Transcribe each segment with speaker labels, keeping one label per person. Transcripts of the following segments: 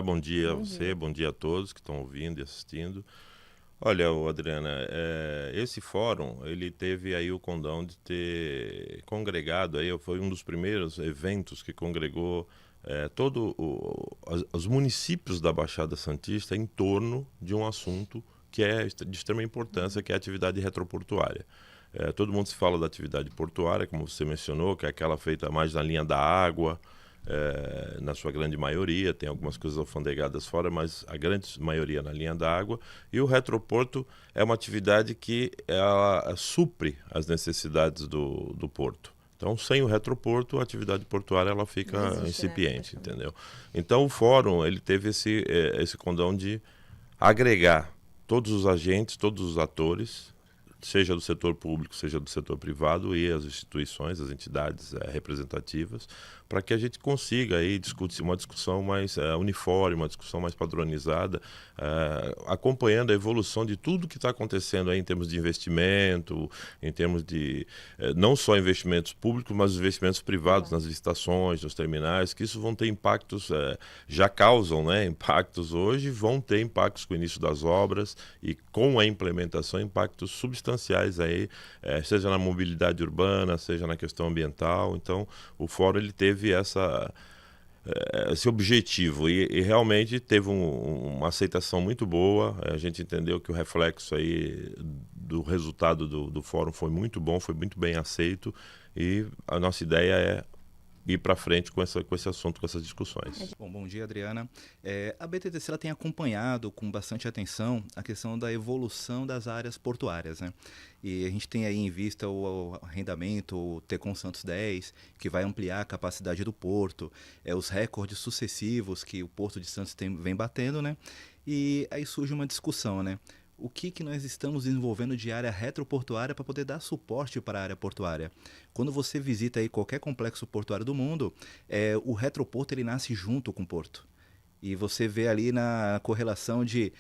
Speaker 1: Bom dia a
Speaker 2: Bom
Speaker 1: você,
Speaker 2: dia.
Speaker 1: bom dia a todos que estão ouvindo e assistindo. Olha, Adriana, esse fórum, ele teve aí o condão de ter congregado, aí foi um dos primeiros eventos que congregou os municípios da Baixada Santista em torno de um assunto que é de extrema importância, que é a atividade retroportuária. Todo mundo se fala da atividade portuária, como você mencionou, que é aquela feita mais na linha da água, na sua grande maioria, tem algumas coisas alfandegadas fora, mas a grande maioria na linha d'água. E o retroporto é uma atividade que ela supre as necessidades do porto. Então, sem o retroporto, a atividade portuária ela
Speaker 2: Não
Speaker 1: fica
Speaker 2: existe, né,
Speaker 1: incipiente,
Speaker 2: praticamente.
Speaker 1: entendeu? Então, o fórum ele teve esse condão de agregar todos os agentes, todos os atores, seja do setor público, seja do setor privado, e as instituições, as entidades representativas, para que a gente consiga aí discutir uma discussão mais uniforme, uma discussão mais padronizada, acompanhando a evolução de tudo que está acontecendo aí em termos de investimento, em termos de não só investimentos públicos, mas investimentos privados
Speaker 2: Privado.
Speaker 1: nas licitações, nos terminais, que isso vão ter impactos, já causam, né, impactos hoje, vão ter impactos com o início das obras e com a implementação, impactos substanciais aí, seja na mobilidade urbana, seja na questão ambiental. Então, o fórum ele teve esse objetivo e realmente teve uma aceitação muito boa. A gente entendeu que o reflexo aí do resultado do fórum foi muito bom, foi muito bem aceito, e a nossa ideia é ir para frente com esse assunto, com essas discussões.
Speaker 3: Bom dia, Adriana. A BTTC ela tem acompanhado com bastante atenção a questão da evolução das áreas portuárias, né? E a gente tem aí em vista o arrendamento, o Tecon Santos 10, que vai ampliar a capacidade do porto, os recordes sucessivos que o Porto de Santos vem batendo, né? E aí surge uma discussão, né? O que nós estamos desenvolvendo de área retroportuária para poder dar suporte para a área portuária? Quando você visita aí qualquer complexo portuário do mundo, o retroporto ele nasce junto com o porto. E você vê ali na correlação de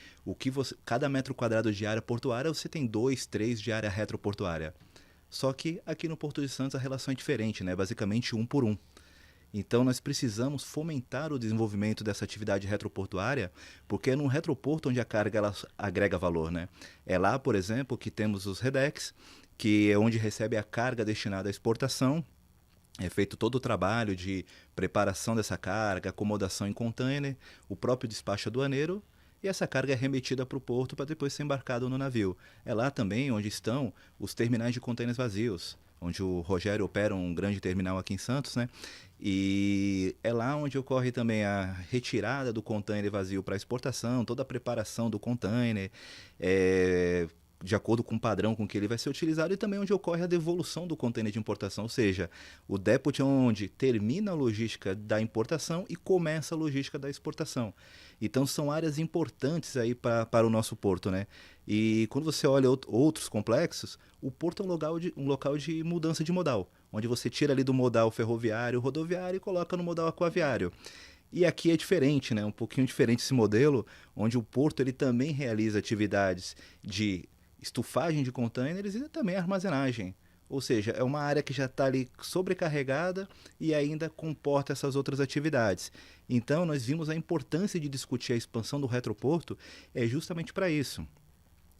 Speaker 3: cada metro quadrado de área portuária, você tem 2, 3 de área retroportuária. Só que aqui no Porto de Santos a relação é diferente, né? Basicamente um por um. Então nós precisamos fomentar o desenvolvimento dessa atividade retroportuária, porque é no retroporto onde a carga ela agrega valor, né? É lá, por exemplo, que temos os REDEX, que é onde recebe a carga destinada à exportação. É feito todo o trabalho de preparação dessa carga, acomodação em container, o próprio despacho aduaneiro, e essa carga é remetida para o porto para depois ser embarcado no navio. É lá também onde estão os terminais de contêineres vazios, onde o Rogério opera um grande terminal aqui em Santos, né? E é lá onde ocorre também a retirada do container vazio para exportação, toda a preparação do container, de acordo com o padrão com que ele vai ser utilizado, e também onde ocorre a devolução do container de importação, ou seja, o depot é onde termina a logística da importação e começa a logística da exportação. Então são áreas importantes aí para o nosso porto, né? E quando você olha outros complexos, o porto é um local de mudança de modal, onde você tira ali do modal ferroviário, rodoviário e coloca no modal aquaviário. E aqui é diferente, né? Um pouquinho diferente esse modelo, onde o porto ele também realiza atividades de estufagem de containers e também armazenagem. Ou seja, é uma área que já está ali sobrecarregada e ainda comporta essas outras atividades. Então, nós vimos a importância de discutir a expansão do retroporto justamente para isso,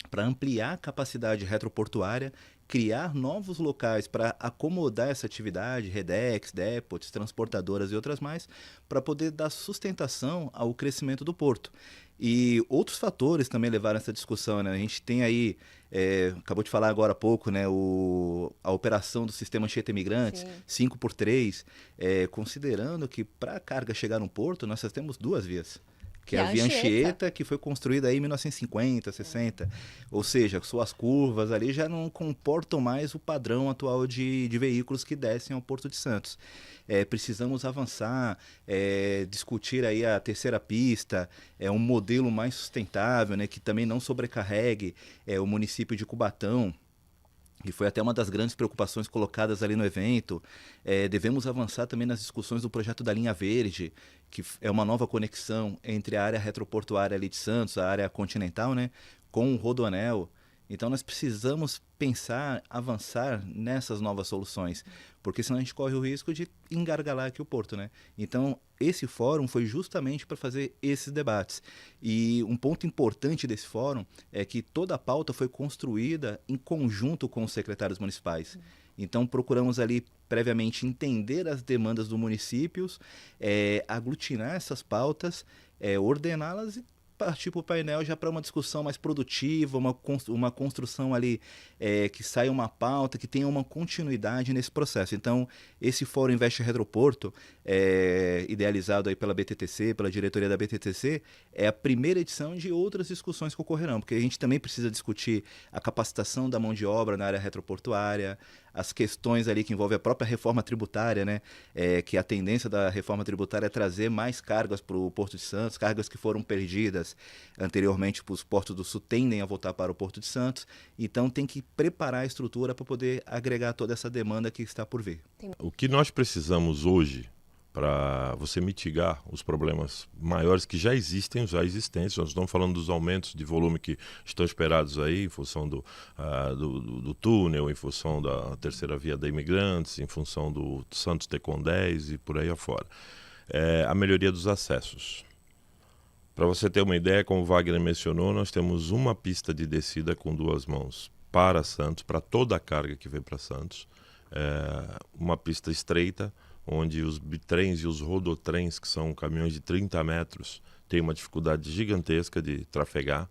Speaker 3: para ampliar a capacidade retroportuária, criar novos locais para acomodar essa atividade, redex, depots, transportadoras e outras mais, para poder dar sustentação ao crescimento do porto. E outros fatores também levaram essa discussão, né? A gente tem aí, acabou de falar agora há pouco, né, a operação do sistema Anchieta Imigrantes,
Speaker 2: Sim.
Speaker 3: 5x3, considerando que para a carga chegar no porto, nós só temos duas vias, que
Speaker 2: Que
Speaker 3: é
Speaker 2: é
Speaker 3: a
Speaker 2: a
Speaker 3: Via
Speaker 2: Anchieta.
Speaker 3: Anchieta, que foi construída aí em 1950, 60. Ou seja, suas curvas ali já não comportam mais o padrão atual de veículos que descem ao Porto de Santos. Precisamos avançar, discutir aí a terceira pista, um modelo mais sustentável, né, que também não sobrecarregue o município de Cubatão. E foi até uma das grandes preocupações colocadas ali no evento. Devemos avançar também nas discussões do projeto da Linha Verde, que é uma nova conexão entre a área retroportuária ali de Santos, a área continental, né, com o Rodoanel. Então nós precisamos pensar, avançar nessas novas soluções, porque senão a gente corre o risco de engargalar aqui o porto, né? Então esse fórum foi justamente para fazer esses debates. E um ponto importante desse fórum é que toda a pauta foi construída em conjunto com os secretários municipais. Então procuramos ali previamente entender as demandas dos municípios, aglutinar essas pautas, ordená-las e partir para o painel já para uma discussão mais produtiva, uma construção ali que saia uma pauta, que tenha uma continuidade nesse processo. Então, esse Fórum Investe Retroporto, idealizado aí pela BTTC, pela diretoria da BTTC, é a primeira edição de outras discussões que ocorrerão, porque a gente também precisa discutir a capacitação da mão de obra na área retroportuária, as questões ali que envolvem a própria reforma tributária, né? Que a tendência da reforma tributária é trazer mais cargas para o Porto de Santos, cargas que foram perdidas anteriormente para os portos do Sul tendem a voltar para o Porto de Santos, então tem que preparar a estrutura para poder agregar toda essa demanda que está por vir.
Speaker 1: O que nós precisamos hoje para você mitigar os problemas maiores que já existem, já existentes. Nós estamos falando dos aumentos de volume que estão esperados aí em função do túnel, em função da terceira via da Imigrantes, em função do Santos Tecon 10 e por aí afora. A melhoria dos acessos. Para você ter uma ideia, como o Wagner mencionou, nós temos uma pista de descida com 2 mãos para Santos, para toda a carga que vem para Santos. Uma pista estreita, onde os bitrens e os rodotrens, que são caminhões de 30 metros, têm uma dificuldade gigantesca de trafegar.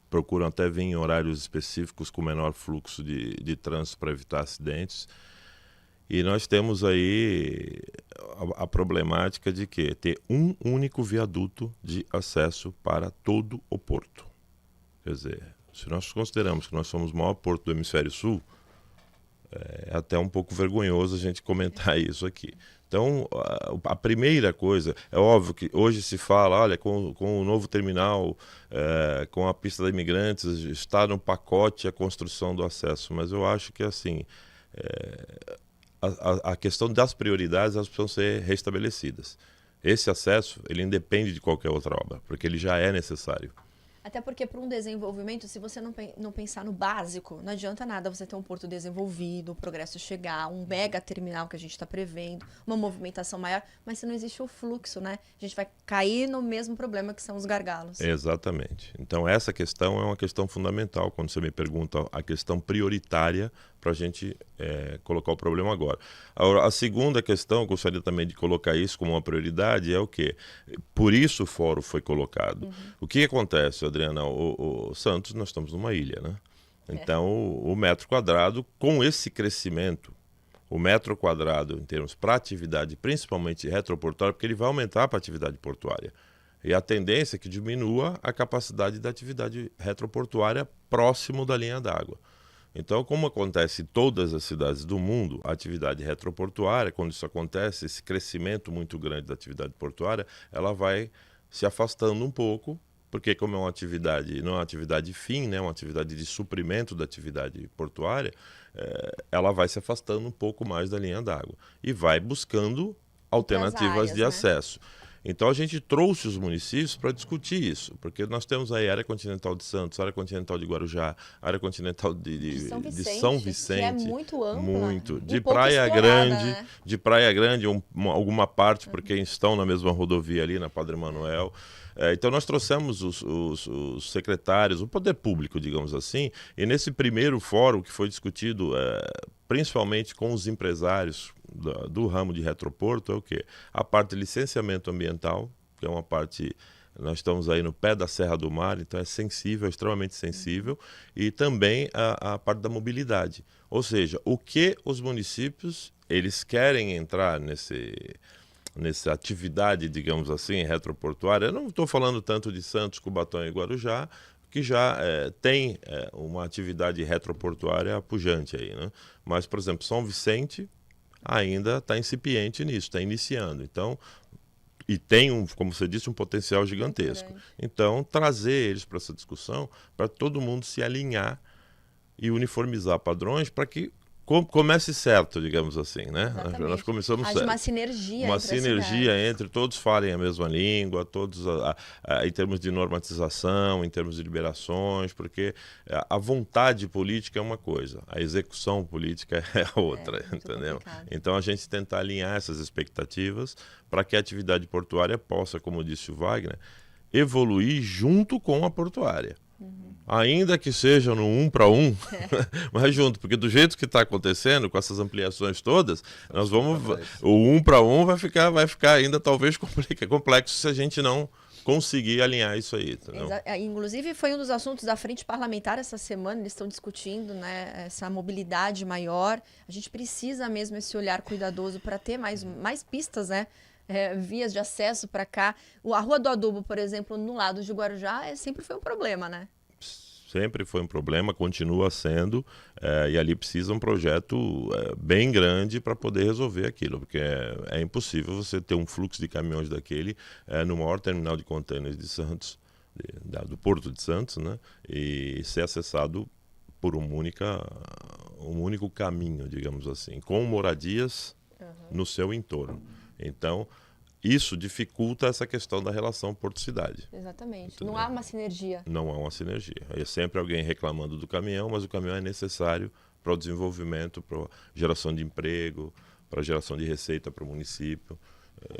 Speaker 1: Procuram até vir em horários específicos com menor fluxo de trânsito para evitar acidentes. E nós temos aí a problemática de ter um único viaduto de acesso para todo o porto. Quer dizer, se nós consideramos que nós somos o maior porto do Hemisfério Sul, é até um pouco vergonhoso a gente comentar isso aqui. Então, a primeira coisa, é óbvio que hoje se fala, olha, com o novo terminal, com a pista da Imigrantes, está no pacote a construção do acesso, mas eu acho que assim, a questão das prioridades, elas precisam ser restabelecidas. Esse acesso, ele independe de qualquer outra obra, porque ele já é necessário.
Speaker 2: Até porque para um desenvolvimento, se você não pensar no básico, não adianta nada você ter um porto desenvolvido, o progresso chegar, um mega terminal que a gente está prevendo, uma movimentação maior, mas se não existe o fluxo, né? A gente vai cair no mesmo problema que são os gargalos.
Speaker 1: Exatamente. Então essa questão é uma questão fundamental, quando você me pergunta a questão prioritária para a gente colocar o problema agora. A segunda questão, eu gostaria também de colocar isso como uma prioridade, é o quê? Por isso o fórum foi colocado. O que acontece, Adriana? O Santos, nós estamos numa ilha, né? Então, o metro quadrado, com esse crescimento, o metro quadrado em termos para atividade, principalmente retroportuária, porque ele vai aumentar para a atividade portuária. E a tendência é que diminua a capacidade da atividade retroportuária próximo da linha d'água. Então, como acontece em todas as cidades do mundo, a atividade retroportuária, quando isso acontece, esse crescimento muito grande da atividade portuária, ela vai se afastando um pouco, porque como é uma atividade, não é uma atividade fim, né, é uma atividade de suprimento da atividade portuária, ela vai se afastando um pouco mais da linha d'água e vai buscando alternativas
Speaker 2: áreas,
Speaker 1: de acesso. Então a gente trouxe os municípios para discutir isso, porque nós temos aí a área continental de Santos, a área continental de Guarujá, a área continental de São Vicente,
Speaker 2: que é muito ampla.
Speaker 1: muito. De Praia Grande, né? De Praia Grande, alguma parte, porque estão na mesma rodovia ali, na Padre Manuel. Então nós trouxemos os secretários, o poder público, digamos assim, e nesse primeiro fórum que foi discutido principalmente com os empresários do ramo de retroporto, é o quê? A parte de licenciamento ambiental, que é uma parte, nós estamos aí no pé da Serra do Mar, então é sensível, é extremamente sensível, e também a parte da mobilidade. Ou seja, o que os municípios, eles querem entrar nessa atividade, digamos assim, retroportuária. Eu não estou falando tanto de Santos, Cubatão e Guarujá, que já tem uma atividade retroportuária pujante aí, né? Mas, por exemplo, São Vicente ainda está incipiente nisso, está iniciando. Então, e tem, como você disse, um potencial gigantesco. Então, trazer eles para essa discussão, para todo mundo se alinhar e uniformizar padrões para que comece certo, digamos assim, né?
Speaker 2: Exatamente.
Speaker 1: Nós começamos
Speaker 2: Haja
Speaker 1: certo.
Speaker 2: uma sinergia
Speaker 1: Uma
Speaker 2: entre as
Speaker 1: sinergia
Speaker 2: cidades.
Speaker 1: entre todos falem a mesma língua, todos em termos de normatização, em termos de liberações, porque a vontade política é uma coisa, a execução política é a outra,
Speaker 2: muito
Speaker 1: entendeu?
Speaker 2: complicado.
Speaker 1: Então a gente tentar alinhar essas expectativas para que a atividade portuária possa, como disse o Wagner, evoluir junto com a portuária. Ainda que seja no 1 para 1, mas junto, porque do jeito que está acontecendo, com essas ampliações todas, nós vamos. O 1 para 1 vai ficar ainda talvez complexo se a gente não conseguir alinhar isso aí. Entendeu?
Speaker 2: Inclusive, foi um dos assuntos da frente parlamentar essa semana, eles estão discutindo, né, essa mobilidade maior. A gente precisa mesmo esse olhar cuidadoso para ter mais pistas, né? Vias de acesso para cá. A Rua do Adubo, por exemplo, no lado de Guarujá, sempre foi um problema, né?
Speaker 1: Sempre foi um problema, continua sendo, e ali precisa um projeto bem grande para poder resolver aquilo, porque é impossível você ter um fluxo de caminhões daquele no maior terminal de contêineres de Santos, do Porto de Santos, né, e ser acessado por um único caminho, digamos assim, com moradias no seu entorno. Então, isso dificulta essa questão da relação porto-cidade.
Speaker 2: Exatamente.
Speaker 1: Entendeu?
Speaker 2: Não há uma sinergia.
Speaker 1: Não há uma sinergia. É sempre alguém reclamando do caminhão, mas o caminhão é necessário para o desenvolvimento, para a geração de emprego, para a geração de receita para o município,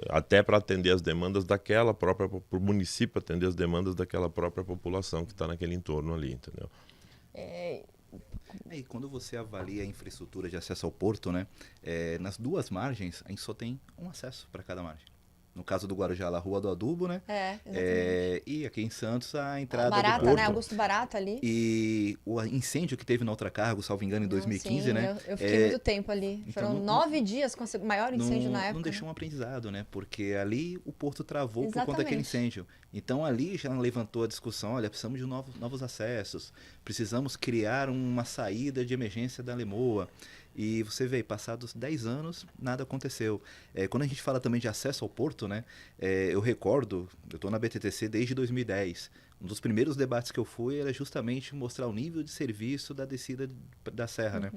Speaker 1: até para atender as demandas para o município atender as demandas daquela própria população que está naquele entorno ali, entendeu?
Speaker 3: E quando você avalia a infraestrutura de acesso ao porto, né, nas duas margens, a gente só tem um acesso para cada margem. No caso do Guarujá, a Rua do Adubo, né?
Speaker 2: Exatamente.
Speaker 3: E aqui em Santos, a entrada
Speaker 2: Barata,
Speaker 3: do porto.
Speaker 2: né? Augusto Barata ali.
Speaker 3: E o incêndio que teve na Ultracargo, salvo engano, em 2015,
Speaker 2: sim,
Speaker 3: né?
Speaker 2: Eu fiquei muito tempo ali.
Speaker 3: Então,
Speaker 2: Foram 9 dias com o maior incêndio na época.
Speaker 3: Não deixou um aprendizado, né? Porque ali o porto travou por conta
Speaker 2: Exatamente.
Speaker 3: daquele incêndio. Então ali já levantou a discussão, olha, precisamos de novos acessos, precisamos criar uma saída de emergência da Lemoa. E você vê, passados 10 anos, nada aconteceu. Quando a gente fala também de acesso ao porto, né? Eu recordo, eu estou na BTTC desde 2010. Um dos primeiros debates que eu fui era justamente mostrar o nível de serviço da descida da serra, né?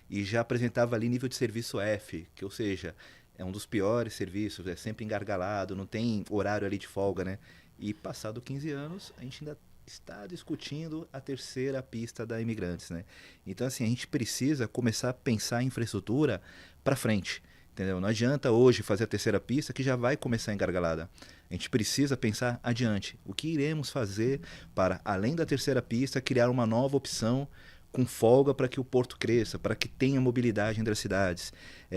Speaker 3: E já apresentava ali nível de serviço F, que ou seja, é um dos piores serviços, é sempre engargalado, não tem horário ali de folga, né? E passado 15 anos, a gente ainda está discutindo a terceira pista da Imigrantes, né? Então, assim, a gente precisa começar a pensar em infraestrutura para frente, entendeu? Não adianta hoje fazer a terceira pista que já vai começar engargalada. A gente precisa pensar adiante. O que iremos fazer para, além da terceira pista, criar uma nova opção com folga para que o porto cresça, para que tenha mobilidade entre as cidades.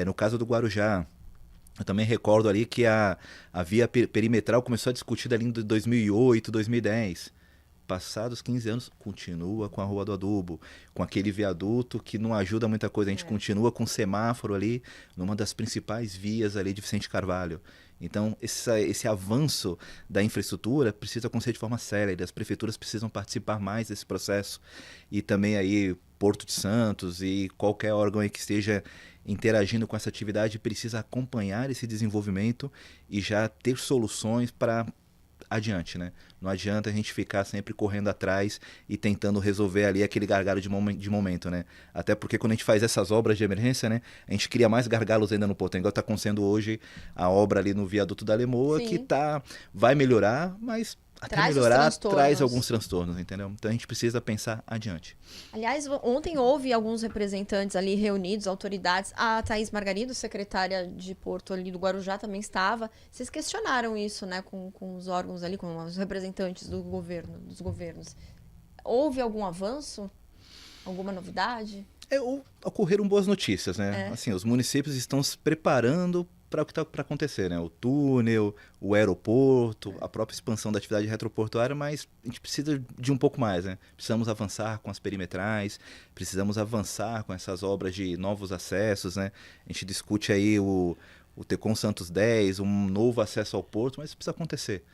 Speaker 3: No caso do Guarujá, eu também recordo ali que a via perimetral começou a discutir ali em 2008, 2010. Passados 15 anos, continua com a Rua do Adubo, com aquele viaduto que não ajuda muita coisa. A gente continua com semáforo ali, numa das principais vias ali de Vicente Carvalho. Então, esse avanço da infraestrutura precisa acontecer de forma séria. As prefeituras precisam participar mais desse processo. E também aí, Porto de Santos e qualquer órgão aí que esteja interagindo com essa atividade precisa acompanhar esse desenvolvimento e já ter soluções para adiante, né? Não adianta a gente ficar sempre correndo atrás e tentando resolver ali aquele gargalo de momento, né? Até porque quando a gente faz essas obras de emergência, né? A gente cria mais gargalos ainda no porto. Igual está acontecendo hoje a obra ali no viaduto da Lemoa,
Speaker 2: Sim.
Speaker 3: que vai melhorar, mas até melhorar traz alguns transtornos, entendeu? Então a gente precisa pensar adiante.
Speaker 2: Aliás, ontem houve alguns representantes ali reunidos, autoridades. A Thaís Margarido, secretária de Porto ali do Guarujá, também estava. Vocês questionaram isso, né, com os órgãos ali, com os representantes do governo, dos governos. Houve algum avanço? Alguma novidade?
Speaker 3: Ocorreram boas notícias, né? Assim, os municípios estão se preparando para o que está para acontecer, né? O túnel, o aeroporto, a própria expansão da atividade retroportuária, mas a gente precisa de um pouco mais, né? Precisamos avançar com as perimetrais, precisamos avançar com essas obras de novos acessos, né? A gente discute aí o Tecon Santos 10, um novo acesso ao porto, mas isso precisa acontecer.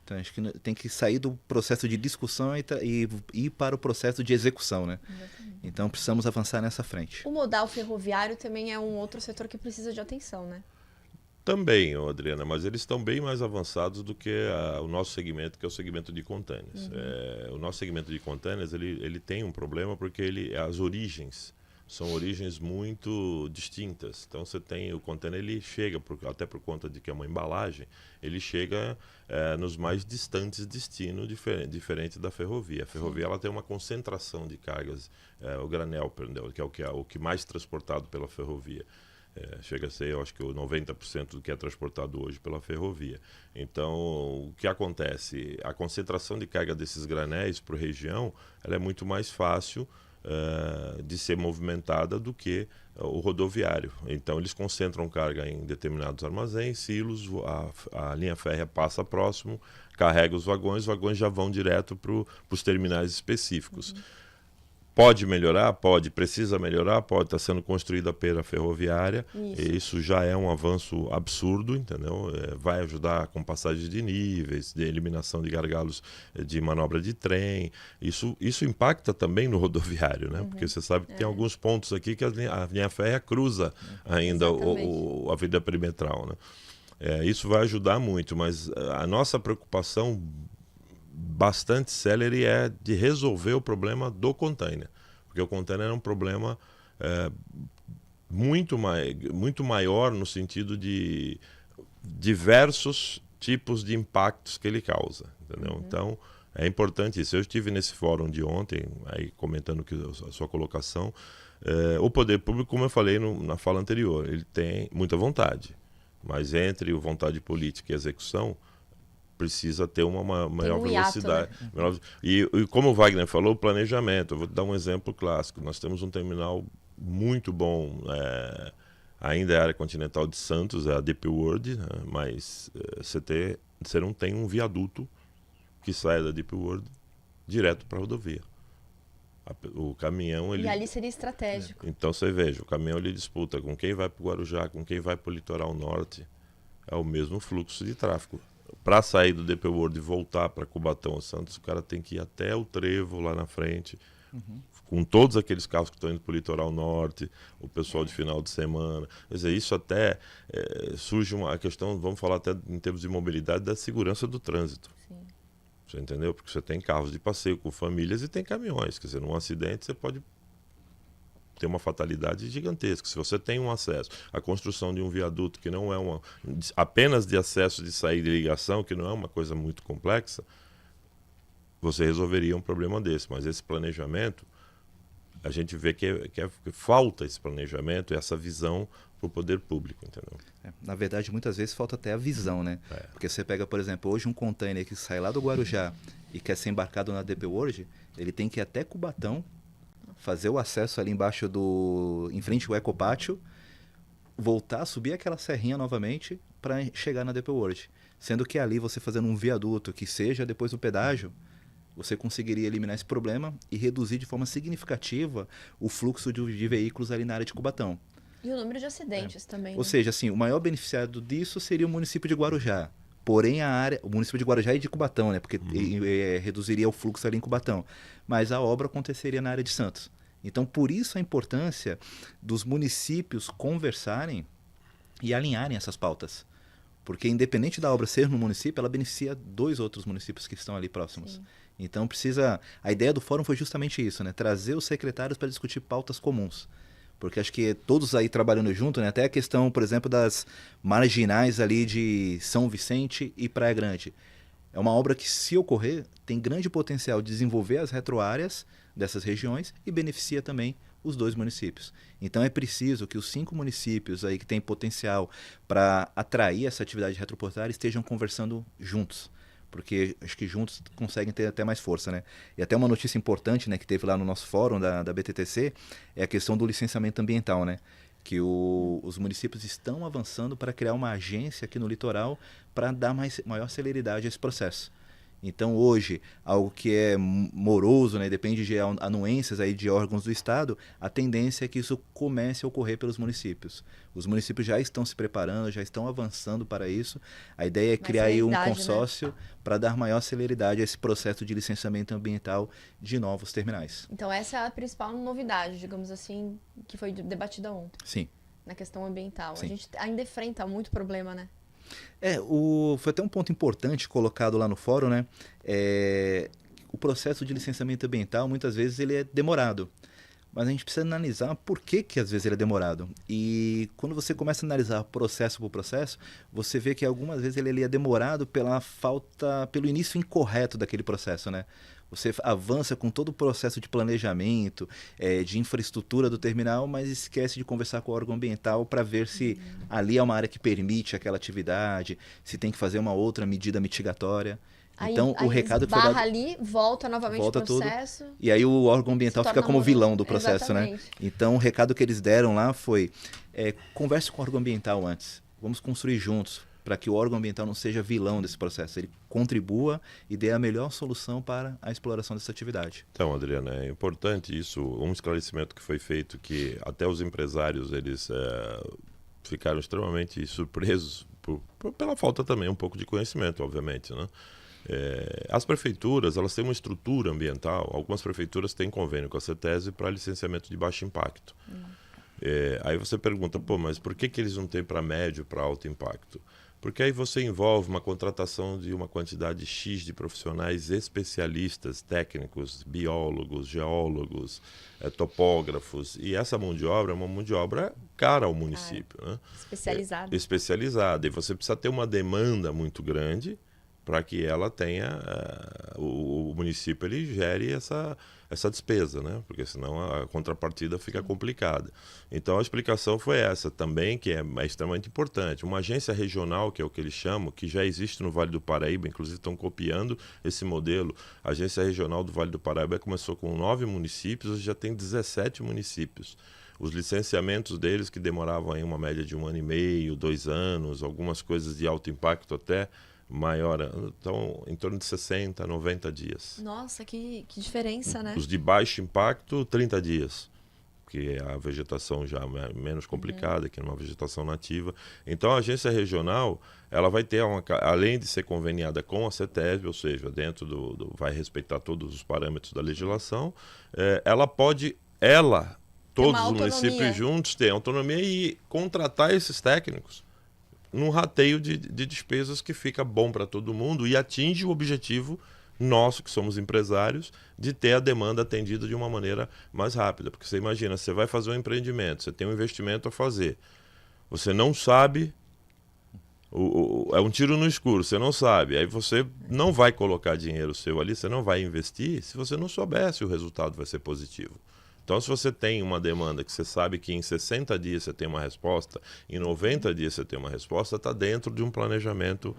Speaker 3: Então, acho que tem que sair do processo de discussão e ir para o processo de execução, né?
Speaker 2: Exatamente.
Speaker 3: Então, precisamos avançar nessa frente.
Speaker 2: O modal ferroviário também é um outro setor que precisa de atenção, né?
Speaker 1: Também, Adriana, mas eles estão bem mais avançados do que o nosso segmento, que é o segmento de contêineres. O nosso segmento de contêineres ele tem um problema porque as origens são origens muito distintas. Então você tem o container, ele chega, até por conta de que é uma embalagem, ele chega nos mais distantes destinos, diferente da ferrovia. A ferrovia ela tem uma concentração de cargas, o granel, que é o que mais transportado pela ferrovia. Chega a ser, eu acho que o 90% do que é transportado hoje pela ferrovia. Então, o que acontece? A concentração de carga desses granéis para a região ela é muito mais fácil de ser movimentada do que o rodoviário. Então, eles concentram carga em determinados armazéns, silos, a linha férrea passa próximo, carrega os vagões já vão direto para os terminais específicos. Pode melhorar? Pode. Precisa melhorar? Pode. Está sendo construída a pera ferroviária. Isso já é um avanço absurdo, entendeu? Vai ajudar com passagem de níveis, de eliminação de gargalos de manobra de trem. Isso impacta também no rodoviário, né? Porque você sabe que tem alguns pontos aqui que a linha férrea cruza ainda a avenida perimetral, né? Isso vai ajudar muito, mas a nossa preocupação bastante célere é de resolver o problema do container, porque o container é um problema muito maior no sentido de diversos tipos de impactos que ele causa, entendeu? Então é importante isso. Eu estive nesse fórum de ontem, aí comentando a sua colocação, o poder público, como eu falei na fala anterior, ele tem muita vontade, mas entre a vontade política e a execução precisa ter uma maior velocidade. Né? E como o Wagner falou, o planejamento. Eu vou dar um exemplo clássico. Nós temos um terminal muito bom, ainda é a área continental de Santos, é a DP World, né? Mas você não tem um viaduto que saia da DP World direto para a rodovia. O caminhão...
Speaker 2: E ali seria estratégico.
Speaker 1: Então você veja, o caminhão ele disputa com quem vai para o Guarujá, com quem vai para o litoral norte. É o mesmo fluxo de tráfego. Para sair do DP World e voltar para Cubatão ou Santos, o cara tem que ir até o trevo lá na frente, com todos aqueles carros que estão indo para o litoral norte, o pessoal de final de semana. Quer dizer, isso até surge a questão, vamos falar até em termos de mobilidade, da segurança do trânsito.
Speaker 2: Sim.
Speaker 1: Você entendeu? Porque você tem carros de passeio com famílias e tem caminhões. Quer dizer, num acidente você pode ter uma fatalidade gigantesca. Se você tem um acesso, a construção de um viaduto que não é apenas de acesso de saída e ligação, que não é uma coisa muito complexa, você resolveria um problema desse. Mas esse planejamento, a gente vê que falta esse planejamento e essa visão para o poder público, entendeu?
Speaker 3: Na verdade, muitas vezes falta até a visão, né? Porque você pega, por exemplo, hoje um container que sai lá do Guarujá e quer ser embarcado na DP World, ele tem que ir até Cubatão, fazer o acesso ali embaixo em frente ao Ecopátio, voltar, subir aquela serrinha novamente para chegar na DP World. Sendo que ali você fazendo um viaduto que seja depois do pedágio, você conseguiria eliminar esse problema e reduzir de forma significativa o fluxo de veículos ali na área de Cubatão.
Speaker 2: E o número de acidentes também.
Speaker 3: Ou seja, assim, o maior beneficiado disso seria o município de Guarujá. Porém, o município de Guarujá e de Cubatão, né? Porque reduziria o fluxo ali em Cubatão. Mas a obra aconteceria na área de Santos. Então, por isso a importância dos municípios conversarem e alinharem essas pautas. Porque, independente da obra ser no município, ela beneficia 2 outros municípios que estão ali próximos. Sim. Então, a ideia do fórum foi justamente isso, né? Trazer os secretários para discutir pautas comuns. Porque acho que todos aí trabalhando junto, né? Até a questão, por exemplo, das marginais ali de São Vicente e Praia Grande. É uma obra que, se ocorrer, tem grande potencial de desenvolver as retroáreas dessas regiões e beneficia também os 2 municípios. Então é preciso que os 5 municípios aí que têm potencial para atrair essa atividade retroportuária estejam conversando juntos. Porque acho que juntos conseguem ter até mais força, né? E até uma notícia importante, né, que teve lá no nosso fórum da BTTC é a questão do licenciamento ambiental, né? Que os municípios estão avançando para criar uma agência aqui no litoral para dar maior celeridade a esse processo. Então, hoje, algo que é moroso, né, depende de anuências aí de órgãos do Estado, a tendência é que isso comece a ocorrer pelos municípios. Os municípios já estão se preparando, já estão avançando para isso. A ideia é criar aí um consórcio, né, para dar maior celeridade a esse processo de licenciamento ambiental de novos terminais.
Speaker 2: Então, essa é a principal novidade, digamos assim, que foi debatida ontem.
Speaker 3: Sim.
Speaker 2: Na questão ambiental.
Speaker 3: Sim.
Speaker 2: A gente ainda enfrenta muito problema, né?
Speaker 3: Foi até um ponto importante colocado lá no fórum, né? O processo de licenciamento ambiental, muitas vezes, ele é demorado. mas a gente precisa analisar por que às vezes ele é demorado. E quando você começa a analisar processo por processo, você vê que algumas vezes ele é demorado pelo início incorreto daquele processo, né? Você avança com todo o processo de planejamento, de infraestrutura do terminal, mas esquece de conversar com o órgão ambiental para ver se ali é uma área que permite aquela atividade, se tem que fazer uma outra medida mitigatória. Então, o recado que foi dado...
Speaker 2: ali, volta novamente o processo.
Speaker 3: Tudo, e aí o órgão ambiental fica como vilão do processo, né? Então, o recado que eles deram lá foi, converse com o órgão ambiental antes. Vamos construir juntos, para que o órgão ambiental não seja vilão desse processo. Ele contribua e dê a melhor solução para a exploração dessa atividade.
Speaker 1: Então, Adriana, é importante isso. Um esclarecimento que foi feito, que até os empresários, eles ficaram extremamente surpresos pela falta também um pouco de conhecimento, obviamente, né? As prefeituras, elas têm uma estrutura ambiental. Algumas prefeituras têm convênio com a CETESB para licenciamento de baixo impacto. Aí você pergunta, mas por que eles não têm para médio, para alto impacto? Porque aí você envolve uma contratação de uma quantidade X de profissionais especialistas, técnicos, biólogos, geólogos, topógrafos. E essa mão de obra é uma mão de obra cara ao município, né?
Speaker 2: Especializada.
Speaker 1: Especializada. E você precisa ter uma demanda muito grande para que ela tenha, o município ele gere essa despesa, né? Porque senão a contrapartida fica complicada. Então a explicação foi essa também, que é extremamente importante. Uma agência regional, que é o que eles chamam, que já existe no Vale do Paraíba, inclusive estão copiando esse modelo. A agência regional do Vale do Paraíba começou com 9 municípios, hoje já tem 17 municípios. Os licenciamentos deles, que demoravam aí uma média de 1 ano e meio, 2 anos, algumas coisas de alto impacto até maior, então em torno de 60, 90 dias.
Speaker 2: Nossa, que diferença, né?
Speaker 1: Os de baixo impacto, 30 dias, porque a vegetação já é menos complicada, que é uma vegetação nativa. Então a agência regional, ela vai ter, além de ser conveniada com a CETESB, ou seja, dentro vai respeitar todos os parâmetros da legislação, ela pode, todos os municípios juntos, ter autonomia e contratar esses técnicos num rateio de despesas que fica bom para todo mundo e atinge o objetivo nosso, que somos empresários, de ter a demanda atendida de uma maneira mais rápida. Porque você imagina, você vai fazer um empreendimento, você tem um investimento a fazer, você não sabe, é um tiro no escuro, você não sabe, aí você não vai colocar dinheiro seu ali, você não vai investir se você não souber se o resultado vai ser positivo. Então, se você tem uma demanda que você sabe que em 60 dias você tem uma resposta, em 90 dias você tem uma resposta, está dentro de um planejamento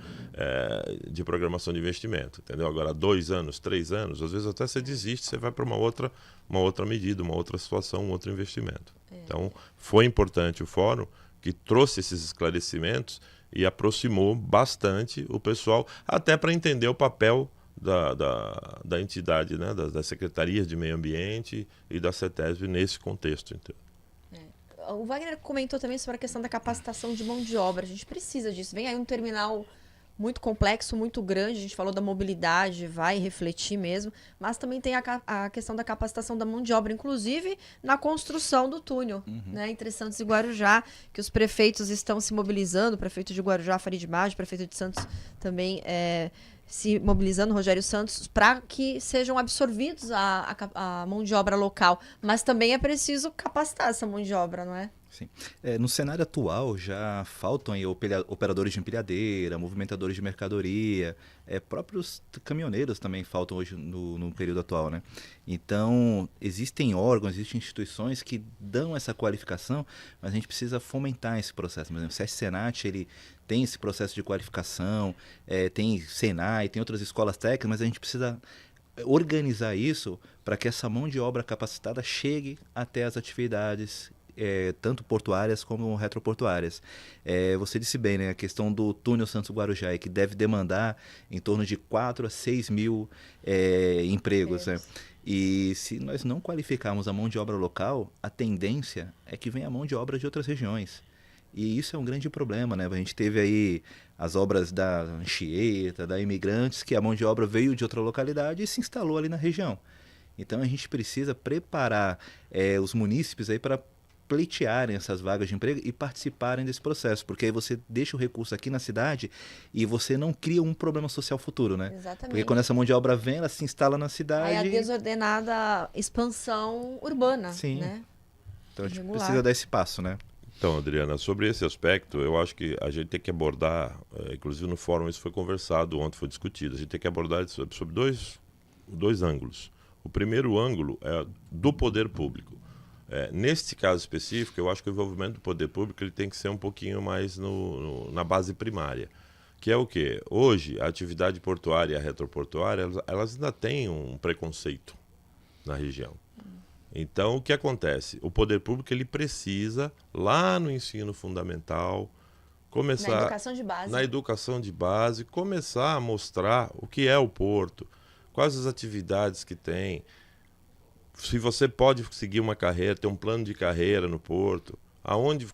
Speaker 1: de programação de investimento. Entendeu? Agora, 2 anos, 3 anos, às vezes até você desiste, você vai para uma outra medida, uma outra situação, um outro investimento. Então, foi importante o fórum que trouxe esses esclarecimentos e aproximou bastante o pessoal, até para entender o papel da entidade, né, das secretarias de meio ambiente e da CETESB nesse contexto. Então.
Speaker 2: O Wagner comentou também sobre a questão da capacitação de mão de obra. A gente precisa disso. Vem aí um terminal muito complexo, muito grande. A gente falou da mobilidade, vai refletir mesmo. Mas também tem a questão da capacitação da mão de obra, inclusive na construção do túnel, né, entre Santos e Guarujá, que os prefeitos estão se mobilizando. O prefeito de Guarujá, Farid Maggi, o prefeito de Santos também se mobilizando, Rogério Santos, para que sejam absorvidos a mão de obra local. Mas também é preciso capacitar essa mão de obra, não é?
Speaker 3: Sim. No cenário atual já faltam aí operadores de empilhadeira, movimentadores de mercadoria, próprios caminhoneiros também faltam hoje no período atual, né? Então, existem órgãos, existem instituições que dão essa qualificação, mas a gente precisa fomentar esse processo. Por exemplo, o SESC-Senat, ele tem esse processo de qualificação, tem Senai, tem outras escolas técnicas, mas a gente precisa organizar isso para que essa mão de obra capacitada chegue até as atividades tanto portuárias como retroportuárias. Você disse bem, né, a questão do túnel Santos-Guarujá, que deve demandar em torno de 4 a 6 mil empregos. Né? E se nós não qualificarmos a mão de obra local, a tendência é que venha a mão de obra de outras regiões. E isso é um grande problema, né? A gente teve aí as obras da Anchieta, da Imigrantes, que a mão de obra veio de outra localidade e se instalou ali na região. Então a gente precisa preparar os munícipes aí para pleitearem essas vagas de emprego e participarem desse processo, porque aí você deixa o recurso aqui na cidade e você não cria um problema social futuro, né?
Speaker 2: Exatamente.
Speaker 3: Porque quando essa mão de obra vem, ela se instala na cidade.
Speaker 2: Aí a desordenada expansão urbana,
Speaker 3: Sim.
Speaker 2: né?
Speaker 3: Então a gente
Speaker 2: Irregular.
Speaker 3: precisa dar esse passo, né?
Speaker 1: Então, Adriana, sobre esse aspecto, eu acho que a gente tem que abordar, inclusive no fórum isso foi conversado, ontem foi discutido, a gente tem que abordar sobre dois ângulos. O primeiro ângulo é do poder público. Neste caso específico, eu acho que o envolvimento do poder público ele tem que ser um pouquinho mais na base primária. Que é o quê? Hoje, a atividade portuária e a retroportuária, elas ainda têm um preconceito na região. Então, o que acontece? O poder público ele precisa, lá no ensino fundamental, começar...
Speaker 2: Na educação de base.
Speaker 1: Na educação de base, começar a mostrar o que é o porto, quais as atividades que tem, se você pode seguir uma carreira, ter um plano de carreira no porto,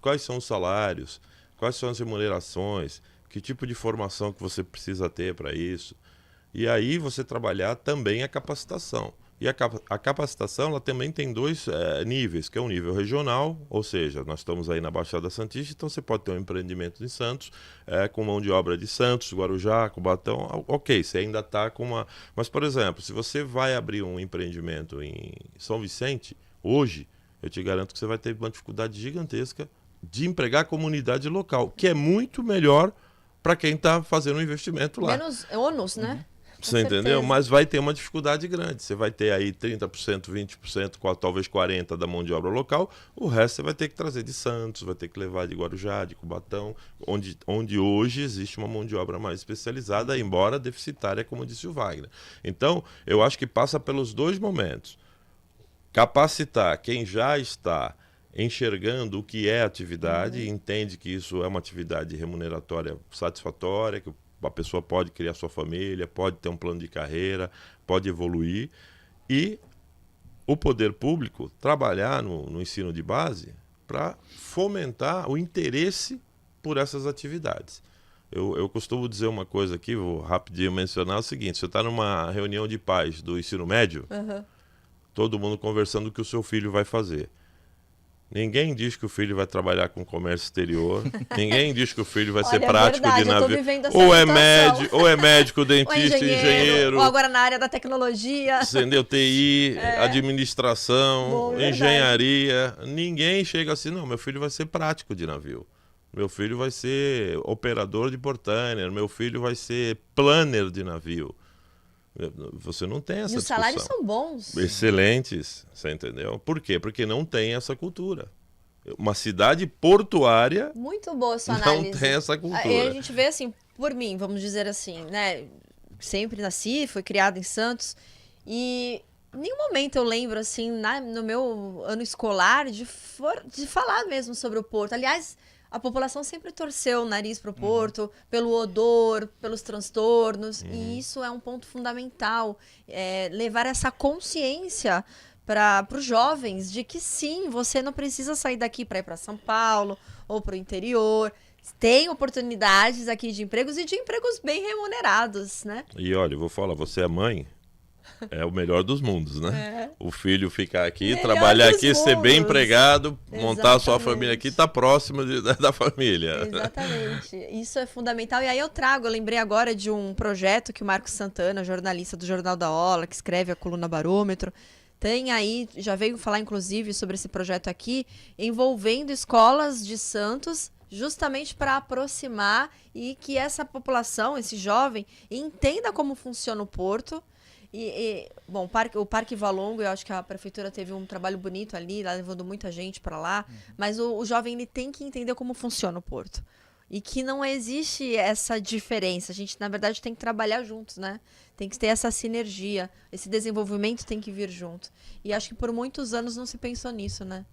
Speaker 1: quais são os salários, quais são as remunerações, que tipo de formação que você precisa ter para isso. E aí você trabalhar também a capacitação. E a capacitação ela também tem dois níveis, que é um nível regional, ou seja, nós estamos aí na Baixada Santista, então você pode ter um empreendimento em Santos, com mão de obra de Santos, Guarujá, Cubatão, ok, você ainda está com uma... Mas, por exemplo, se você vai abrir um empreendimento em São Vicente, hoje, eu te garanto que você vai ter uma dificuldade gigantesca de empregar a comunidade local, que é muito melhor para quem está fazendo um investimento lá.
Speaker 2: Menos ônus, né?
Speaker 1: Você entendeu? Mas vai ter uma dificuldade grande. Você vai ter aí 30%, 20%, talvez 40% da mão de obra local. O resto você vai ter que trazer de Santos, vai ter que levar de Guarujá, de Cubatão, onde hoje existe uma mão de obra mais especializada, embora deficitária, como disse o Wagner. Então, eu acho que passa pelos dois momentos. Capacitar quem já está enxergando o que é atividade, entende que isso é uma atividade remuneratória satisfatória, que a pessoa pode criar sua família, pode ter um plano de carreira, pode evoluir. E o poder público trabalhar no ensino de base para fomentar o interesse por essas atividades. Eu costumo dizer uma coisa aqui, vou rapidinho mencionar o seguinte: você está numa reunião de pais do ensino médio, todo mundo conversando o que o seu filho vai fazer. Ninguém diz que o filho vai trabalhar com comércio exterior. Ninguém diz que o filho vai ser prático de navio. Ou é médico, dentista, engenheiro.
Speaker 2: Ou agora na área da tecnologia.
Speaker 1: Entendeu? TI, administração, engenharia. Ninguém chega assim, não, meu filho vai ser prático de navio. Meu filho vai ser operador de portainer. Meu filho vai ser planner de navio. Você não tem essa discussão.
Speaker 2: E os salários são bons.
Speaker 1: Excelentes, você entendeu? Por quê? Porque não tem essa cultura. Uma cidade portuária
Speaker 2: muito boa sua análise.
Speaker 1: Não tem essa cultura.
Speaker 2: E a gente vê assim, por mim, vamos dizer assim, né? Sempre nasci, fui criada em Santos e em nenhum momento eu lembro assim, no meu ano escolar de falar mesmo sobre o porto. Aliás, a população sempre torceu o nariz para o porto, pelo odor, pelos transtornos, e isso é um ponto fundamental, levar essa consciência para os jovens de que sim, você não precisa sair daqui para ir para São Paulo ou para o interior. Tem oportunidades aqui de empregos e de empregos bem remunerados, né?
Speaker 1: E olha, eu vou falar, você é mãe, é o melhor dos mundos, né? O filho ficar aqui,
Speaker 2: melhor
Speaker 1: trabalhar aqui,
Speaker 2: mundos.
Speaker 1: Ser bem empregado, montar a sua
Speaker 2: Exatamente.
Speaker 1: família aqui, tá próximo da família.
Speaker 2: Exatamente. Isso é fundamental. E aí eu lembrei agora de um projeto que o Marcos Santana, jornalista do Jornal da Ola, que escreve a coluna Barômetro, tem aí, já veio falar inclusive sobre esse projeto aqui, envolvendo escolas de Santos, justamente para aproximar e que essa população, esse jovem, entenda como funciona o porto. Bom, o Parque Valongo, eu acho que a prefeitura teve um trabalho bonito ali, levando muita gente para lá, mas o jovem ele tem que entender como funciona o porto. E que não existe essa diferença. A gente, na verdade, tem que trabalhar juntos, né? Tem que ter essa sinergia. Esse desenvolvimento tem que vir junto. E acho que por muitos anos não se pensou nisso, né?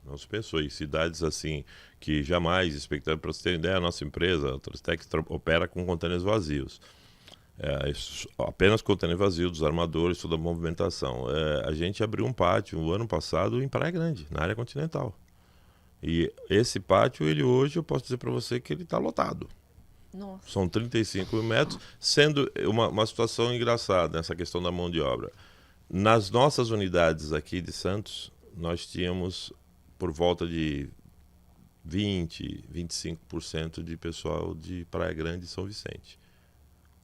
Speaker 1: Não se pensou em cidades assim que jamais, expectativa, para você ter ideia, a nossa empresa, a Trustec, opera com contêineres vazios. Apenas contêiner vazio dos armadores, toda a movimentação. A gente abriu um pátio o ano passado em Praia Grande, na área continental. E esse pátio, ele hoje, eu posso dizer para você que ele está lotado.
Speaker 2: Nossa.
Speaker 1: São 35 metros, sendo uma situação engraçada nessa questão da mão de obra. Nas nossas unidades aqui de Santos, nós tínhamos por volta de 25% de pessoal de Praia Grande e São Vicente.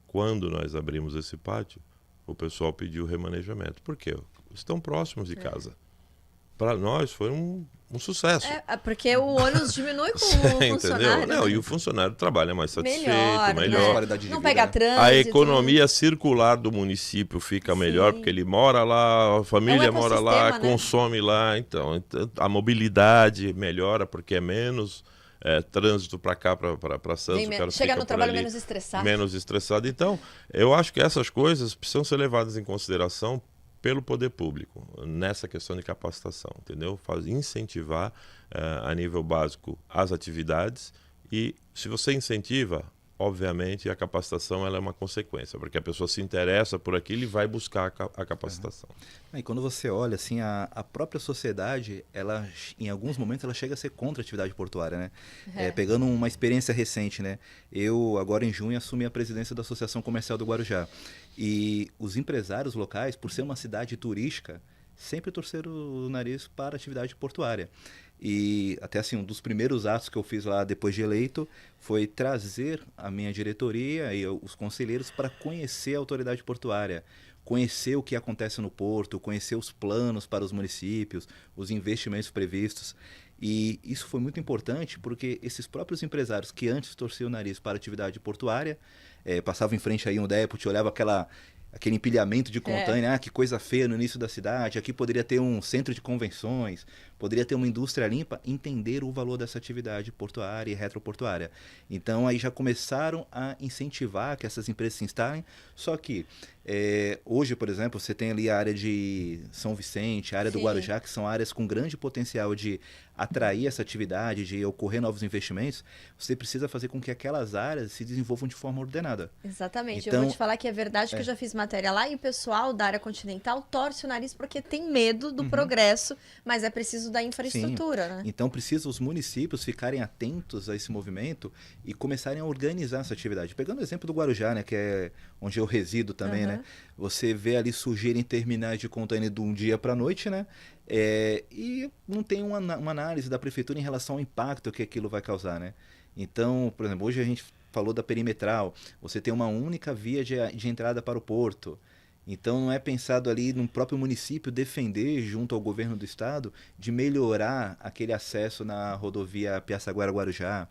Speaker 1: Quando nós abrimos esse pátio, o pessoal pediu remanejamento. Por quê? Estão próximos de casa. Para nós foi um sucesso.
Speaker 2: Porque o ônus diminui com o funcionário.
Speaker 1: Entendeu? Não,
Speaker 2: né?
Speaker 1: e o funcionário trabalha mais satisfeito,
Speaker 2: Melhor.
Speaker 3: Qualidade de
Speaker 2: Não
Speaker 3: vida,
Speaker 2: pega
Speaker 3: né?
Speaker 2: trânsito.
Speaker 1: A economia circular do município fica melhor, porque ele mora lá, a família mora lá,
Speaker 2: ecossistema, né?
Speaker 1: consome lá. Então, a mobilidade melhora, porque é menos trânsito para cá, para Santos. O cara
Speaker 2: Chega
Speaker 1: fica
Speaker 2: no
Speaker 1: por
Speaker 2: trabalho
Speaker 1: ali
Speaker 2: menos estressado.
Speaker 1: menos estressado. Então, eu acho que essas coisas precisam ser levadas em consideração pelo poder público, nessa questão de capacitação, entendeu? Incentivar a nível básico as atividades e, se você incentiva, obviamente, a capacitação ela é uma consequência, porque a pessoa se interessa por aquilo e vai buscar a capacitação.
Speaker 3: E quando você olha, assim, a própria sociedade, ela, em alguns momentos, ela chega a ser contra a atividade portuária, né? Pegando uma experiência recente, né? Eu, agora em junho, assumi a presidência da Associação Comercial do Guarujá. E os empresários locais, por ser uma cidade turística, sempre torceram o nariz para a atividade portuária. E até assim, um dos primeiros atos que eu fiz lá depois de eleito foi trazer a minha diretoria e os conselheiros para conhecer a autoridade portuária, conhecer o que acontece no porto, conhecer os planos para os municípios, os investimentos previstos. E isso foi muito importante porque esses próprios empresários que antes torciam o nariz para a atividade portuária, passavam em frente aí um dépôt, olhava aquele empilhamento de container, que coisa feia no início da cidade, aqui poderia ter um centro de convenções, poderia ter uma indústria limpa, entender o valor dessa atividade portuária e retroportuária. Então aí já começaram a incentivar que essas empresas se instalem, só que hoje, por exemplo, você tem ali a área de São Vicente, a área do Guarujá, que são áreas com grande potencial de atrair essa atividade, de ocorrer novos investimentos. Você precisa fazer com que aquelas áreas se desenvolvam de forma ordenada.
Speaker 2: Exatamente.
Speaker 3: Então,
Speaker 2: eu vou te falar que é verdade que eu já fiz matéria lá e o pessoal da área continental torce o nariz porque tem medo do progresso, mas é preciso da infraestrutura, né?
Speaker 3: Então precisa os municípios ficarem atentos a esse movimento e começarem a organizar essa atividade. Pegando o exemplo do Guarujá, né, que é onde eu resido também, né? Você vê ali surgirem terminais de container de um dia para a noite, né? E não tem uma análise da prefeitura em relação ao impacto que aquilo vai causar, né? Então, por exemplo, hoje a gente falou da perimetral, você tem uma única via de entrada para o porto. Então não é pensado ali no próprio município defender, junto ao governo do estado, de melhorar aquele acesso na rodovia Piaçaguara-Guarujá.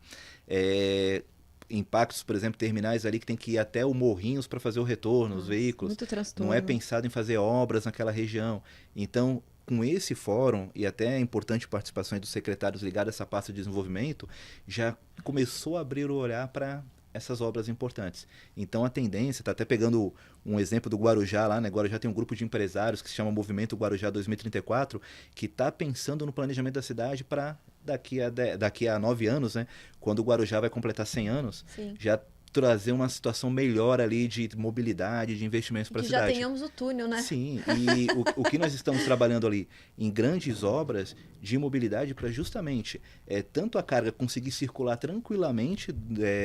Speaker 3: Impactos, por exemplo, terminais ali que tem que ir até o Morrinhos para fazer o retorno, os veículos.
Speaker 2: Muito transtorno.
Speaker 3: Não é pensado em fazer obras naquela região. Então, com esse fórum, e até a importante participação dos secretários ligados a essa pasta de desenvolvimento, já começou a abrir o olhar para essas obras importantes. Então a tendência, está até pegando um exemplo do Guarujá lá, né? Guarujá tem um grupo de empresários que se chama Movimento Guarujá 2034, que está pensando no planejamento da cidade para daqui a 9 anos, né? Quando o Guarujá vai completar 100 anos, já trazer uma situação melhor ali de mobilidade, de investimentos para a cidade.
Speaker 2: Que já tenhamos o túnel, né?
Speaker 3: Sim, e o que nós estamos trabalhando ali em grandes obras de mobilidade para justamente tanto a carga conseguir circular tranquilamente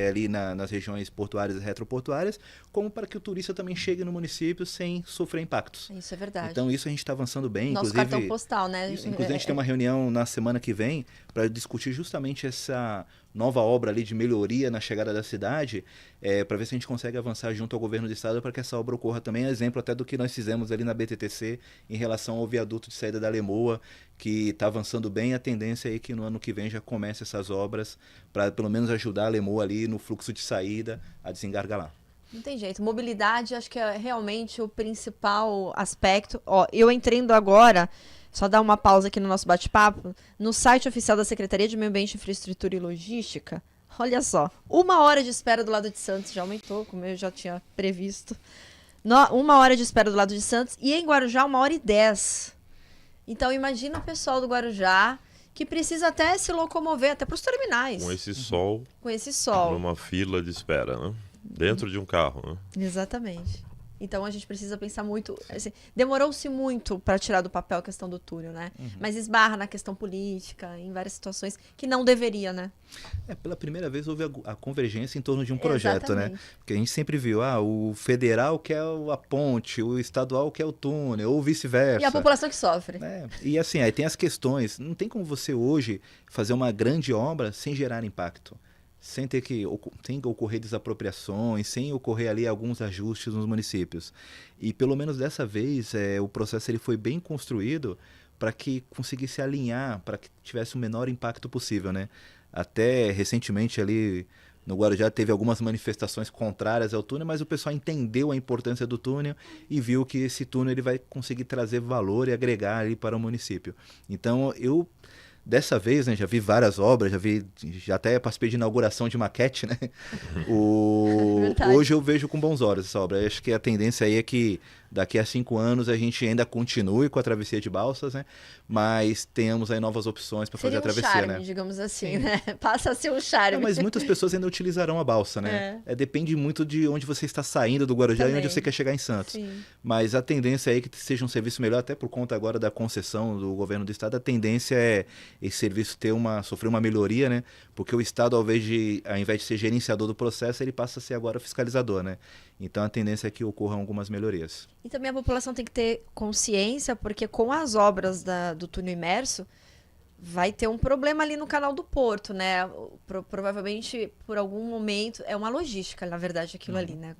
Speaker 3: ali nas regiões portuárias e retroportuárias, como para que o turista também chegue no município sem sofrer impactos.
Speaker 2: Isso é verdade.
Speaker 3: Então isso a gente está avançando bem.
Speaker 2: Nosso cartão postal, né?
Speaker 3: Inclusive a gente tem uma reunião na semana que vem para discutir justamente essa nova obra ali de melhoria na chegada da cidade, para ver se a gente consegue avançar junto ao governo do estado para que essa obra ocorra também. Exemplo até do que nós fizemos ali na BTTC em relação ao viaduto de saída da Lemoa, que está avançando bem. A tendência é que no ano que vem já comece essas obras para pelo menos ajudar a Lemoa ali no fluxo de saída a desengargalar.
Speaker 2: Não tem jeito. Mobilidade acho que é realmente o principal aspecto. Eu entrando agora, só dar uma pausa aqui no nosso bate-papo, no site oficial da Secretaria de Meio Ambiente, Infraestrutura e Logística, olha só, 1 hora de espera do lado de Santos, já aumentou, como eu já tinha previsto. 1 hora de espera do lado de Santos e em Guarujá 1h10. Então imagina o pessoal do Guarujá que precisa até se locomover, até para os terminais.
Speaker 1: Com esse sol.
Speaker 2: Com esse sol.
Speaker 1: Numa fila de espera, né? Dentro de um carro, né?
Speaker 2: Exatamente. Então a gente precisa pensar muito. Assim, demorou-se muito para tirar do papel a questão do túnel, né? Mas esbarra na questão política, em várias situações que não deveria, né?
Speaker 3: Pela primeira vez houve a convergência em torno de um projeto, né?
Speaker 2: Exatamente.
Speaker 3: Porque a gente sempre viu, o federal quer a ponte, o estadual quer o túnel, ou vice-versa.
Speaker 2: E a população que sofre.
Speaker 3: E assim, aí tem as questões. Não tem como você hoje fazer uma grande obra sem gerar impacto. Sem ter que ocorrer desapropriações, sem ocorrer ali alguns ajustes nos municípios. E pelo menos dessa vez, o processo ele foi bem construído para que conseguisse alinhar, para que tivesse o menor impacto possível, né? Até recentemente ali no Guarujá teve algumas manifestações contrárias ao túnel, mas o pessoal entendeu a importância do túnel e viu que esse túnel ele vai conseguir trazer valor e agregar ali para o município. Então dessa vez, né, já vi várias obras, já até participei de inauguração de maquete, né? Hoje eu vejo com bons olhos essa obra. Acho que a tendência aí é que daqui a 5 anos a gente ainda continue com a travessia de balsas, né? Mas tenhamos aí novas opções para fazer a travessia,
Speaker 2: charme,
Speaker 3: né?
Speaker 2: digamos assim, né? Passa a ser um charme.
Speaker 3: Mas muitas pessoas ainda utilizarão a balsa, né? Depende muito de onde você está saindo do Guarujá
Speaker 2: Também.
Speaker 3: e onde você quer chegar em Santos.
Speaker 2: Sim.
Speaker 3: Mas a tendência é que seja um serviço melhor, até por conta agora da concessão do governo do estado, a tendência é esse serviço sofrer uma melhoria, né? Porque o estado, ao invés de ser gerenciador do processo, ele passa a ser agora fiscalizador, né? Então a tendência é que ocorram algumas melhorias.
Speaker 2: E também a população tem que ter consciência, porque com as obras do túnel imerso, vai ter um problema ali no canal do Porto, né? Provavelmente, por algum momento, é uma logística, na verdade, aquilo ali, né?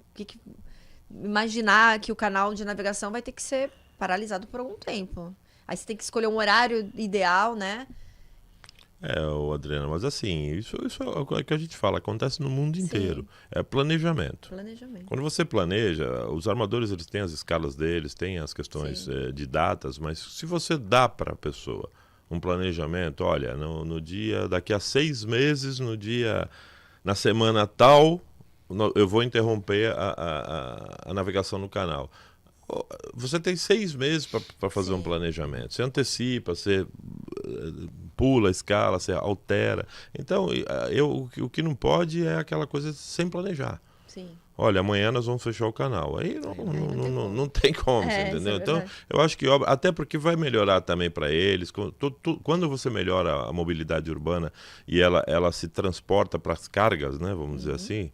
Speaker 2: Imaginar que o canal de navegação vai ter que ser paralisado por algum tempo. Aí você tem que escolher um horário ideal, né?
Speaker 1: Adriana, mas assim, isso é o que a gente fala, acontece no mundo inteiro. É planejamento. Quando você planeja, os armadores eles têm as escalas deles, têm as questões de datas, mas se você dá para a pessoa um planejamento, olha, no dia, daqui a 6 meses, na semana tal, eu vou interromper a navegação no canal. Você tem 6 meses para fazer um planejamento. Você antecipa, você pula a escala, você altera. Então, o que não pode é aquela coisa sem planejar.
Speaker 2: Sim.
Speaker 1: Olha, amanhã nós vamos fechar o canal. Aí não tem como, entendeu? Então, eu acho que até porque vai melhorar também para eles. Quando você melhora a mobilidade urbana e ela se transporta para as cargas, né, vamos dizer assim,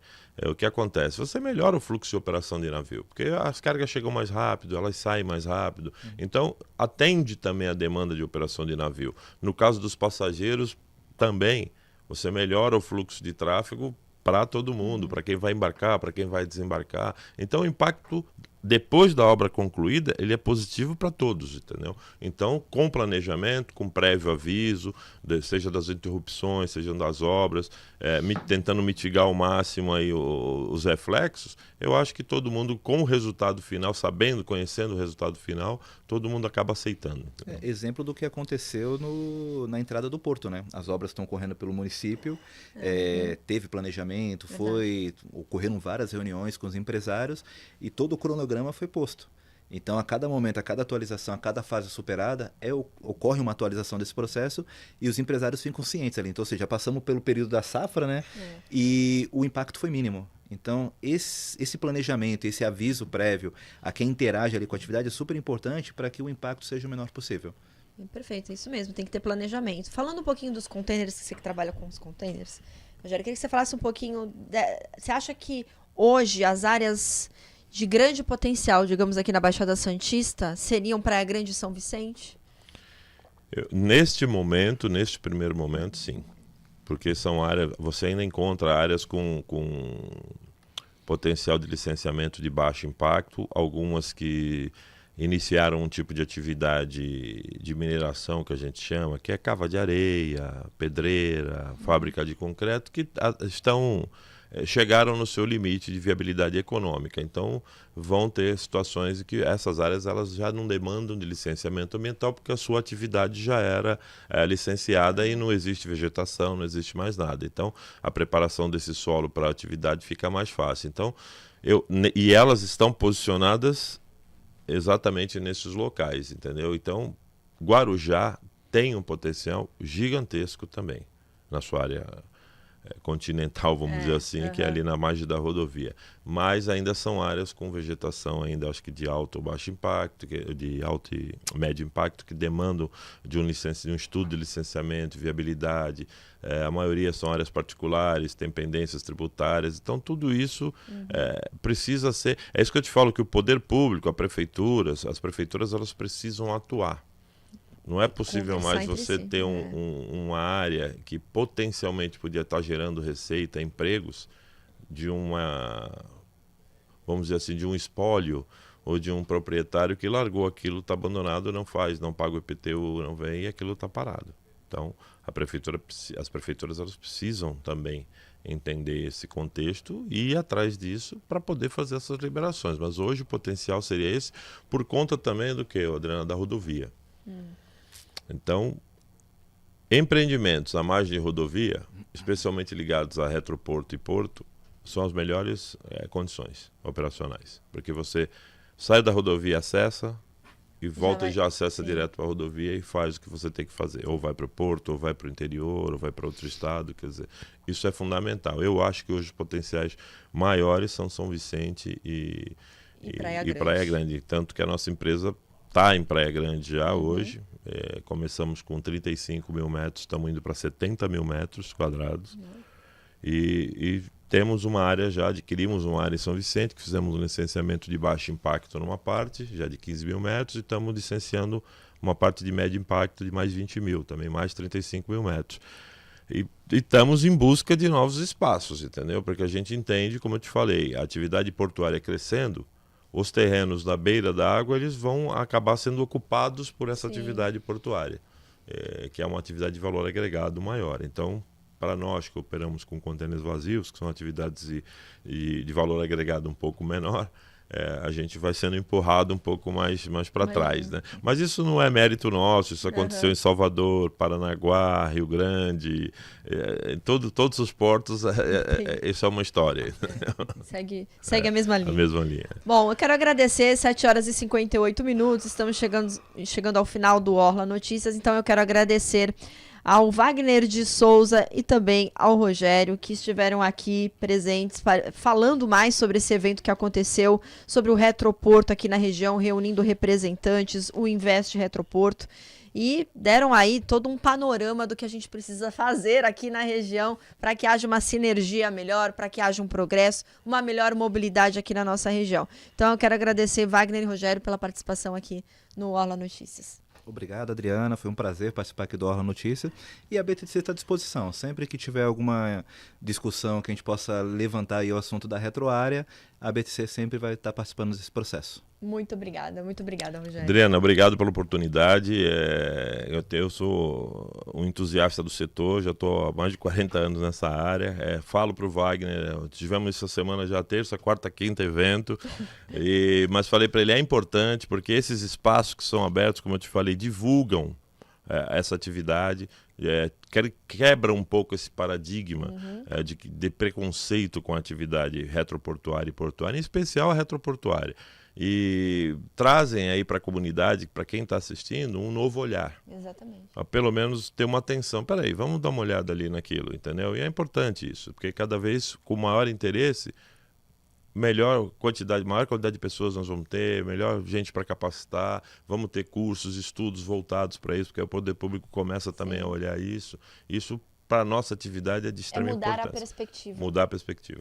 Speaker 1: o que acontece? Você melhora o fluxo de operação de navio, porque as cargas chegam mais rápido, elas saem mais rápido. Então, atende também a demanda de operação de navio. No caso dos passageiros, também, você melhora o fluxo de tráfego para todo mundo, para quem vai embarcar, para quem vai desembarcar. Então, o impacto, depois da obra concluída, ele é positivo para todos, entendeu? Então, com planejamento, com prévio aviso, seja das interrupções, seja das obras, tentando mitigar ao máximo aí os reflexos, eu acho que todo mundo, com o resultado final, conhecendo o resultado final, todo mundo acaba aceitando.
Speaker 3: Exemplo do que aconteceu na entrada do porto, né? As obras estão correndo pelo município, teve planejamento, ocorreram várias reuniões com os empresários e todo o cronograma foi posto. Então, a cada momento, a cada atualização, a cada fase superada, ocorre uma atualização desse processo e os empresários ficam cientes ali. Então, ou seja, passamos pelo período da safra, né? E o impacto foi mínimo. Então, esse planejamento, esse aviso prévio a quem interage ali com a atividade é super importante para que o impacto seja o menor possível.
Speaker 2: Perfeito, é isso mesmo, tem que ter planejamento. Falando um pouquinho dos containers, você que trabalha com os containers, Rogério, eu queria que você falasse um pouquinho. Você acha que hoje as áreas de grande potencial, digamos aqui na Baixada Santista, seriam para a Grande São Vicente?
Speaker 1: Neste primeiro momento, sim. Porque são áreas, você ainda encontra áreas com potencial de licenciamento de baixo impacto, algumas que iniciaram um tipo de atividade de mineração que a gente chama, que é cava de areia, pedreira, fábrica de concreto, que chegaram no seu limite de viabilidade econômica. Então, vão ter situações em que essas áreas elas já não demandam de licenciamento ambiental porque a sua atividade já era licenciada e não existe vegetação, não existe mais nada. Então, a preparação desse solo para a atividade fica mais fácil. Então, e elas estão posicionadas exatamente nesses locais, entendeu? Então, Guarujá tem um potencial gigantesco também na sua área continental, vamos dizer assim, que é ali na margem da rodovia. Mas ainda são áreas com vegetação ainda, acho que de alto ou baixo impacto, de alto e médio impacto, que demandam de um estudo de licenciamento, viabilidade. A maioria são áreas particulares, tem pendências tributárias. Então, tudo isso precisa ser... É isso que eu te falo, que o poder público, as prefeituras, elas precisam atuar. Não é possível mais você ter uma área que potencialmente podia estar gerando receita, empregos, de vamos dizer assim, de um espólio ou de um proprietário que largou aquilo, está abandonado, não faz, não paga o IPTU, não vem e aquilo está parado. Então, as prefeituras elas precisam também entender esse contexto e ir atrás disso para poder fazer essas liberações. Mas hoje o potencial seria esse, por conta também do que, Adriana, da rodovia. Então, empreendimentos à margem de rodovia, especialmente ligados a retroporto e porto, são as melhores condições operacionais. Porque você sai da rodovia, acessa e volta e já acessa direto para a rodovia e faz o que você tem que fazer. Ou vai para o porto, ou vai para o interior, ou vai para outro estado. Quer dizer, isso é fundamental. Eu acho que hoje os potenciais maiores são São Vicente e Praia Grande. Tanto que a nossa empresa está em Praia Grande já hoje. Começamos com 35 mil metros, estamos indo para 70 mil metros quadrados. E temos uma área já, adquirimos uma área em São Vicente, que fizemos um licenciamento de baixo impacto numa parte, já de 15 mil metros, e estamos licenciando uma parte de médio impacto de mais 20 mil, também mais 35 mil metros. E estamos em busca de novos espaços, entendeu? Porque a gente entende, como eu te falei, a atividade portuária crescendo, os terrenos na beira da água eles vão acabar sendo ocupados por essa atividade portuária, que é uma atividade de valor agregado maior. Então, para nós que operamos com contêineres vazios, que são atividades de valor agregado um pouco menor, a gente vai sendo empurrado um pouco mais para trás, né? Mas isso não é mérito nosso, isso aconteceu em Salvador, Paranaguá, Rio Grande, em todos os portos, isso é uma história.
Speaker 2: Segue a mesma linha.
Speaker 1: A mesma linha.
Speaker 2: Bom, eu quero agradecer, 7 horas e 58 minutos, estamos chegando ao final do Orla Notícias, então eu quero agradecer ao Wagner de Souza e também ao Rogério, que estiveram aqui presentes, falando mais sobre esse evento que aconteceu, sobre o Retroporto aqui na região, reunindo representantes, o Invest Retroporto, e deram aí todo um panorama do que a gente precisa fazer aqui na região para que haja uma sinergia melhor, para que haja um progresso, uma melhor mobilidade aqui na nossa região. Então eu quero agradecer Wagner e Rogério pela participação aqui no Orla Notícias.
Speaker 3: Obrigado, Adriana. Foi um prazer participar aqui do Orla Notícia. E a BTC está à disposição. Sempre que tiver alguma discussão que a gente possa levantar aí o assunto da retroárea, a BTC sempre vai estar participando desse processo.
Speaker 2: Muito obrigada, Rogério.
Speaker 1: Adriana, obrigado pela oportunidade. Eu sou um entusiasta do setor, já estou há mais de 40 anos nessa área. Falo para o Wagner, tivemos essa semana já terça, quarta, quinta evento, mas falei para ele, é importante porque esses espaços que são abertos, como eu te falei, divulgam essa atividade, quebra um pouco esse paradigma de preconceito com a atividade retroportuária e portuária, em especial a retroportuária. E trazem aí para a comunidade, para quem está assistindo, um novo olhar.
Speaker 2: Exatamente.
Speaker 1: Pelo menos ter uma atenção. Peraí, vamos dar uma olhada ali naquilo, entendeu? E é importante isso, porque cada vez com maior interesse, maior quantidade de pessoas nós vamos ter, melhor gente para capacitar, vamos ter cursos, estudos voltados para isso, porque o poder público começa também a olhar isso. Isso, para a nossa atividade, é de extrema importância.
Speaker 2: Mudar a perspectiva.
Speaker 1: Mudar a perspectiva.